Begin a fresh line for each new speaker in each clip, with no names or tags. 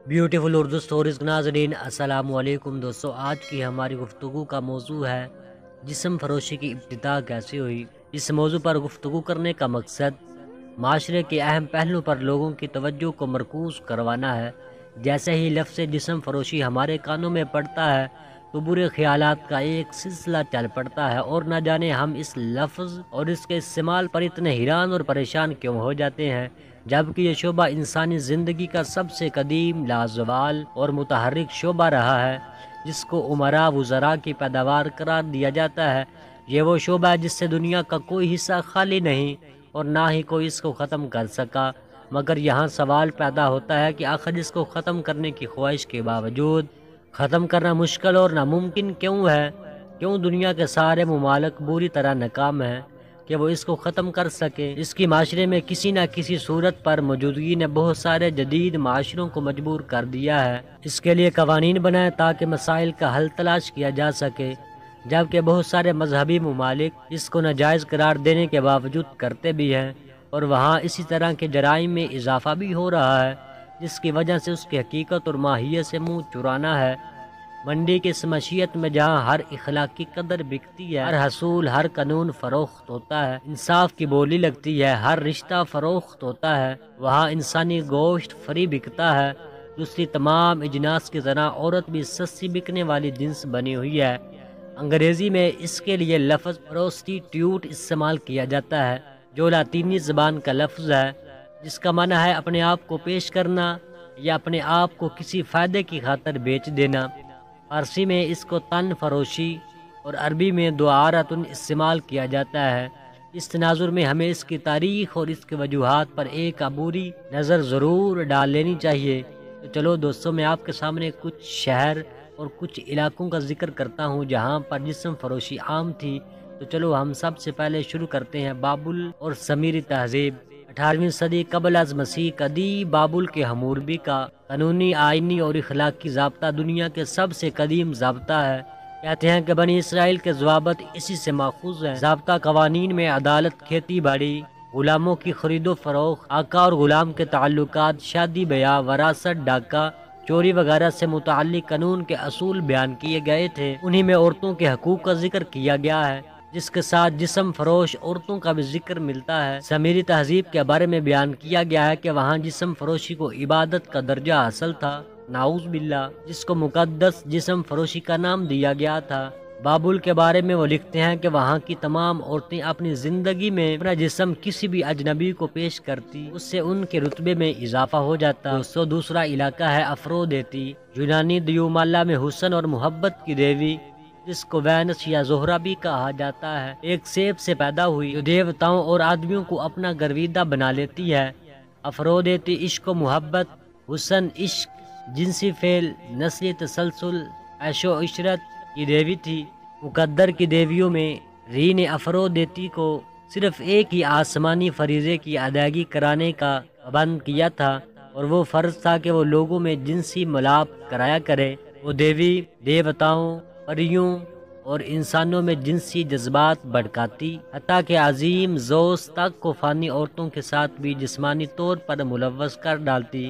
Beautiful Urdu stories کے ناظرین السلام علیکم دوستو، آج کی ہماری گفتگو کا موضوع ہے جسم فروشی کی ابتدا کیسے ہوئی۔ اس موضوع پر گفتگو کرنے کا مقصد معاشرے کے اہم پہلو پر لوگوں کی توجہ کو مرکوز کروانا ہے۔ جیسے ہی لفظ جسم فروشی ہمارے کانوں میں پڑتا ہے تو برے خیالات کا ایک سلسلہ چل پڑتا ہے، اور نہ جانے ہم اس لفظ اور اس کے استعمال پر اتنے حیران اور پریشان کیوں ہو جاتے ہیں، جبکہ یہ شعبہ انسانی زندگی کا سب سے قدیم، لازوال اور متحرک شعبہ رہا ہے، جس کو امراء وزراء کی پیداوار قرار دیا جاتا ہے۔ یہ وہ شعبہ ہے جس سے دنیا کا کوئی حصہ خالی نہیں اور نہ ہی کوئی اس کو ختم کر سکا، مگر یہاں سوال پیدا ہوتا ہے کہ آخر اس کو ختم کرنے کی خواہش کے باوجود ختم کرنا مشکل اور ناممکن کیوں ہے؟ کیوں دنیا کے سارے ممالک بری طرح ناکام ہیں کہ وہ اس کو ختم کر سکے؟ اس کی معاشرے میں کسی نہ کسی صورت پر موجودگی نے بہت سارے جدید معاشروں کو مجبور کر دیا ہے اس کے لیے قوانین بنائے تاکہ مسائل کا حل تلاش کیا جا سکے، جبکہ بہت سارے مذہبی ممالک اس کو ناجائز قرار دینے کے باوجود کرتے بھی ہیں، اور وہاں اسی طرح کے جرائم میں اضافہ بھی ہو رہا ہے، جس کی وجہ سے اس کی حقیقت اور ماہیت سے منہ چرانا ہے۔ منڈی کی اس معیشت میں جہاں ہر اخلاق کی قدر بکتی ہے، ہر حصول، ہر قانون فروخت ہوتا ہے، انصاف کی بولی لگتی ہے، ہر رشتہ فروخت ہوتا ہے، وہاں انسانی گوشت فری بکتا ہے۔ دوسری تمام اجناس کی طرح عورت بھی سستی بکنے والی جنس بنی ہوئی ہے۔ انگریزی میں اس کے لیے لفظ پروسٹیٹیوٹ استعمال کیا جاتا ہے، جو لاطینی زبان کا لفظ ہے، جس کا معنی ہے اپنے آپ کو پیش کرنا یا اپنے آپ کو کسی فائدے کی خاطر بیچ دینا۔ فارسی میں اس کو تن فروشی اور عربی میں دعارتن استعمال کیا جاتا ہے۔ اس تناظر میں ہمیں اس کی تاریخ اور اس کی وجوہات پر ایک عبوری نظر ضرور ڈال لینی چاہیے۔ تو چلو دوستو، میں آپ کے سامنے کچھ شہر اور کچھ علاقوں کا ذکر کرتا ہوں جہاں پر جسم فروشی عام تھی۔ تو چلو ہم سب سے پہلے شروع کرتے ہیں بابل اور سمیری تہذیب۔ 18ویں صدی قبل از مسیح ادیب بابل کے حموربی کا قانونی، آئینی اور اخلاقی ضابطہ دنیا کے سب سے قدیم ضابطہ ہے۔ کہتے ہیں کہ بنی اسرائیل کے ضوابط اسی سے ماخوذ ہیں۔ ضابطہ قوانین میں عدالت، کھیتی باڑی، غلاموں کی خرید و فروخت، آقا اور غلام کے تعلقات، شادی بیاہ، وراثت، ڈاکہ، چوری وغیرہ سے متعلق قانون کے اصول بیان کیے گئے تھے۔ انہی میں عورتوں کے حقوق کا ذکر کیا گیا ہے، جس کے ساتھ جسم فروش عورتوں کا بھی ذکر ملتا ہے۔ سمیری تہذیب کے بارے میں بیان کیا گیا ہے کہ وہاں جسم فروشی کو عبادت کا درجہ حاصل تھا، نعوذ باللہ، جس کو مقدس جسم فروشی کا نام دیا گیا تھا۔ بابل کے بارے میں وہ لکھتے ہیں کہ وہاں کی تمام عورتیں اپنی زندگی میں اپنا جسم کسی بھی اجنبی کو پیش کرتی، اس سے ان کے رتبے میں اضافہ ہو جاتا۔ دوسرا علاقہ ہے افرودیتی، یونانی دیومالا میں حسن اور محبت کی دیوی، جس کو وینس یا زہرہ بھی کہا جاتا ہے، ایک سیب سے پیدا ہوئی جو دیوتاؤں اور آدمیوں کو اپنا گرویدہ بنا لیتی ہے۔ افرودیتی عشق و محبت، حسن، عشق، جنسی فعل، نسلی تسلسل، عیش و عشرت کی دیوی تھی۔ مقدر کی دیویوں میں ری نے افرودیتی کو صرف ایک ہی آسمانی فریضے کی ادائیگی کرانے کا پابند کیا تھا، اور وہ فرض تھا کہ وہ لوگوں میں جنسی ملاپ کرایا کرے۔ وہ دیوی دیوتاؤں، پریوں اور انسانوں میں جنسی جذبات بھڑکاتی، حتیٰ کہ عظیم زوس تک کو فانی عورتوں کے ساتھ بھی جسمانی طور پر ملوث کر ڈالتی۔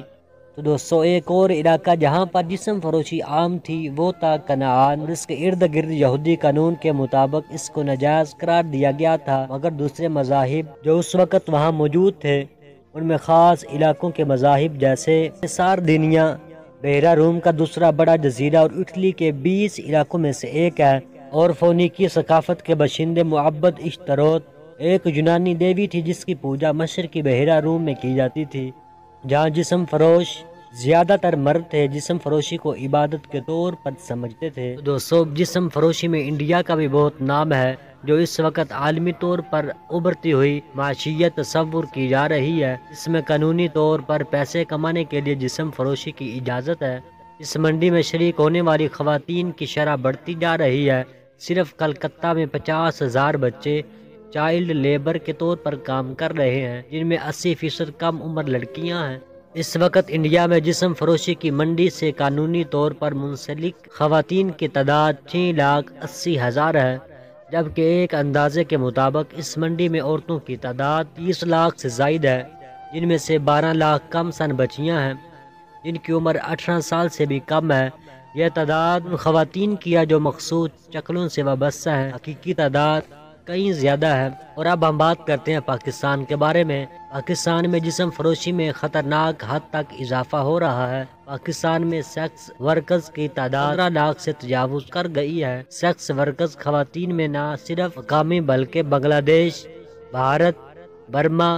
تو دوستو، ایک اور علاقہ جہاں پر جسم فروشی عام تھی وہ تھا کنعان، اور اس کے ارد گرد یہودی قانون کے مطابق اس کو ناجائز قرار دیا گیا تھا، مگر دوسرے مذاہب جو اس وقت وہاں موجود تھے، ان میں خاص علاقوں کے مذاہب جیسے ساردینیا، بحیرہ روم کا دوسرا بڑا جزیرہ اور اٹلی کے 20 علاقوں میں سے ایک ہے، اور فونیکی ثقافت کے باشندے معبد اشتروت، ایک یونانی دیوی تھی جس کی پوجا مشرقی بحیرہ روم میں کی جاتی تھی، جہاں جسم فروش زیادہ تر مرد تھے، جسم فروشی کو عبادت کے طور پر سمجھتے تھے۔ دوستو، جسم فروشی میں انڈیا کا بھی بہت نام ہے، جو اس وقت عالمی طور پر ابھرتی ہوئی معیشت تصور کی جا رہی ہے۔ اس میں قانونی طور پر پیسے کمانے کے لیے جسم فروشی کی اجازت ہے۔ اس منڈی میں شریک ہونے والی خواتین کی شرح بڑھتی جا رہی ہے۔ صرف کلکتہ میں 50,000 بچے چائلڈ لیبر کے طور پر کام کر رہے ہیں، جن میں 80% کم عمر لڑکیاں ہیں۔ اس وقت انڈیا میں جسم فروشی کی منڈی سے قانونی طور پر منسلک خواتین کی تعداد 6,80,000 ہے، جبکہ ایک اندازے کے مطابق اس منڈی میں عورتوں کی تعداد 30 لاکھ سے زائد ہے، جن میں سے 12 لاکھ کم سن بچیاں ہیں۔ جن کی عمر 18 سال سے بھی کم ہے۔ یہ تعداد ان خواتین کی ہے جو مخصوص شکلوں سے وابستہ ہیں، حقیقی تعداد کہیں زیادہ ہے۔ اور اب ہم بات کرتے ہیں پاکستان کے بارے میں۔ پاکستان میں جسم فروشی میں خطرناک حد تک اضافہ ہو رہا ہے۔ پاکستان میں سیکس ورکرز کی تعداد 15 لاکھ سے تجاوز کر گئی ہے۔ سیکس ورکرز خواتین میں نہ صرف مقامی بلکہ بنگلہ دیش، بھارت، برما،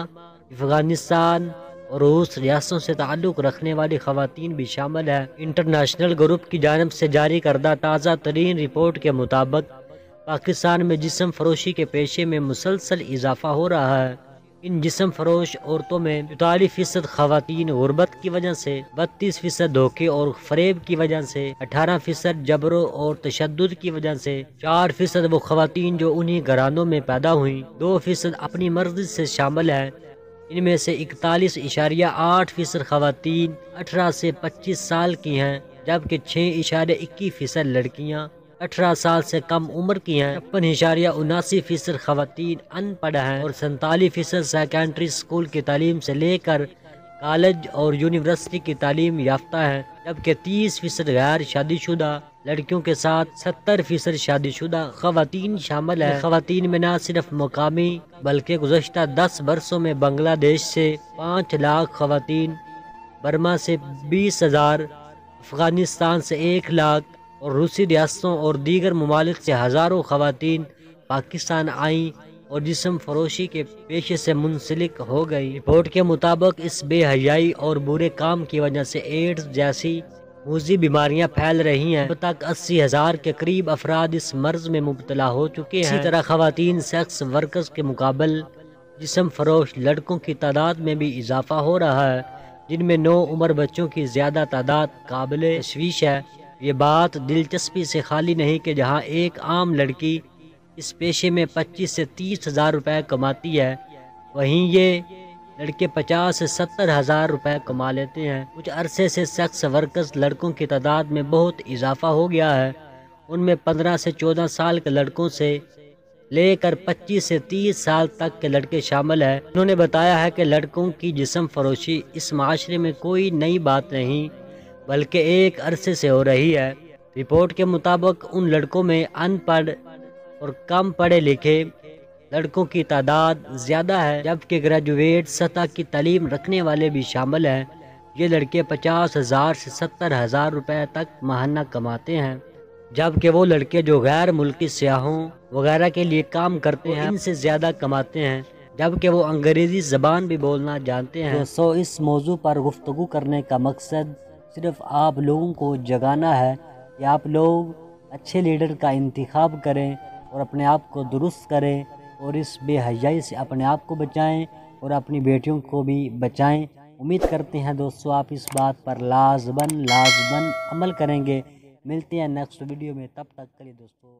افغانستان اور روس ریاستوں سے تعلق رکھنے والی خواتین بھی شامل ہیں۔ انٹرنیشنل گروپ کی جانب سے جاری کردہ تازہ ترین رپورٹ کے مطابق پاکستان میں جسم فروشی کے پیشے میں مسلسل اضافہ ہو رہا ہے۔ ان جسم فروش عورتوں میں 44% خواتین غربت کی وجہ سے، 32% دھوکے اور فریب کی وجہ سے، 18% جبر اور تشدد کی وجہ سے، 4% وہ خواتین جو انہی گھرانوں میں پیدا ہوئیں، 2% اپنی مرضی سے شامل ہیں۔ ان میں سے 41.8% خواتین 18 سے 25 سال کی ہیں، جبکہ 6.21% لڑکیاں 18 سال سے کم عمر کی ہیں۔ 56.79% خواتین ان پڑھ ہیں اور 47% سیکنڈری اسکول کی تعلیم سے لے کر کالج اور یونیورسٹی کی تعلیم یافتہ ہیں، جبکہ 30% غیر شادی شدہ لڑکیوں کے ساتھ 70% شادی شدہ خواتین شامل ہیں۔ خواتین میں نہ صرف مقامی بلکہ گزشتہ 10 برسوں میں بنگلہ دیش سے 5 لاکھ خواتین، برما سے 20,000، افغانستان سے 1 لاکھ اور روسی ریاستوں اور دیگر ممالک سے ہزاروں خواتین پاکستان آئیں اور جسم فروشی کے پیشے سے منسلک ہو گئی۔ رپورٹ کے مطابق اس بے حیائی اور برے کام کی وجہ سے ایڈز جیسی موذی بیماریاں پھیل رہی ہیں۔ اب تک 80,000 کے قریب افراد اس مرض میں مبتلا ہو چکے ہیں۔ اسی طرح خواتین سیکس ورکرز کے مقابل جسم فروش لڑکوں کی تعداد میں بھی اضافہ ہو رہا ہے، جن میں نوعمر بچوں کی زیادہ تعداد قابل تشویش ہے۔ یہ بات دلچسپی سے خالی نہیں کہ جہاں ایک عام لڑکی اس پیشے میں 25 سے 30 ہزار روپے کماتی ہے، وہیں یہ لڑکے 50 سے 70 ہزار روپے کما لیتے ہیں۔ کچھ عرصے سے سیکس ورکرز لڑکوں کی تعداد میں بہت اضافہ ہو گیا ہے۔ ان میں 15 سے 14 سال کے لڑکوں سے لے کر 25 سے 30 سال تک کے لڑکے شامل ہیں۔ انہوں نے بتایا ہے کہ لڑکوں کی جسم فروشی اس معاشرے میں کوئی نئی بات نہیں بلکہ ایک عرصے سے ہو رہی ہے۔ رپورٹ کے مطابق ان لڑکوں میں ان پڑھ اور کم پڑھے لکھے لڑکوں کی تعداد زیادہ ہے، جبکہ گریجویٹ سطح کی تعلیم رکھنے والے بھی شامل ہیں۔ یہ لڑکے 50,000 سے 70,000 روپے تک ماہانہ کماتے ہیں، جبکہ وہ لڑکے جو غیر ملکی سیاحوں وغیرہ کے لیے کام کرتے ہیں ان سے زیادہ کماتے ہیں، جبکہ وہ انگریزی زبان بھی بولنا جانتے ہیں۔ اس موضوع پر گفتگو کرنے کا مقصد صرف آپ لوگوں کو جگانا ہے کہ آپ لوگ اچھے لیڈر کا انتخاب کریں اور اپنے آپ کو درست کریں اور اس بے حیائی سے اپنے آپ کو بچائیں اور اپنی بیٹیوں کو بھی بچائیں۔ امید کرتے ہیں دوستو آپ اس بات پر لازماً عمل کریں گے۔ ملتے ہیں نیکسٹ ویڈیو میں، تب تک کے لیے دوستو